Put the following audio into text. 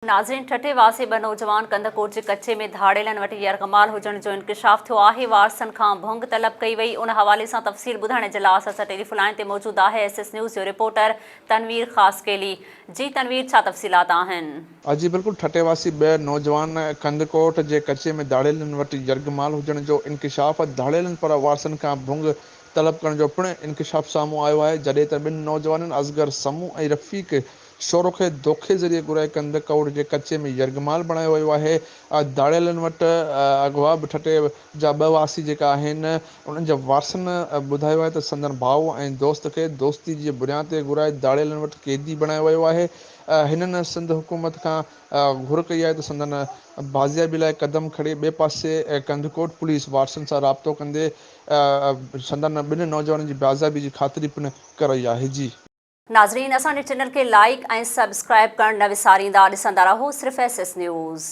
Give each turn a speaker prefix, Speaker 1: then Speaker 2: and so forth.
Speaker 1: नाज़रीन, ठटे वासे ब नौजवान कंदकोट जे कच्चे में धाड़ेलनि वटि यरगमाल हुजण जो इंकशाफ थियो आहे। वारसनि खां भुंग तलब कई वई। उन हवाले सां तफ़सील ॿुधाइण जे लाइ असां टेलीफोन लाइन ते मौजूदु आहे SS न्यूज़ जो रिपोर्टर तनवीर ख़ासकेली। जी तनवीर, छा तफ़सीलात आहिनि?
Speaker 2: जी बिल्कुल, ठटेवासी ॿ नौजवान कंदकोट जे कच्चे में धाड़ेलनि वटि यरगमाल हुजण जो इंकशाफ धाड़ेलनि पर वारसनि खां भुंग तलब करण जो पिणु इंकशाफ साम्हूं आयो आहे। जॾहिं त ॿिनि नौजवाननि असगर समूह ऐं रफ़ीक शोरो खे धोखे ज़रिए घुराए कंदकोट जे कच्चे में यरगमाल बणायो वियो आहे। धाड़ेलनि वटि अगवा बि ठटे जा ॿ वासी जेका आहिनि उन्हनि जे वारसनि ॿुधायो आहे त संदन भाउ ऐं दोस्त खे दोस्ती जी बुनियाद ते घुराए धाड़ेलनि वटि कैदी बणायो वियो आहे। हिननि सिंध हुकूमत खां घुर कई आहे त संदन बाज़ियाबी लाइ क़दम खणे। ॿिए पासे कंदकोट पुलिस वारसनि सां राब्तो कंदे संदन ॿिनि नौजवाननि जी बाज़ियाबी जी ख़ातिरी पिणु कराई आहे। जी
Speaker 1: नाज़रीन, असांजे चैनल खे लाइक ऐं सब्सक्राइब करणु न विसारींदा। ॾिसंदा रहो सिर्फ़ SS न्यूज़।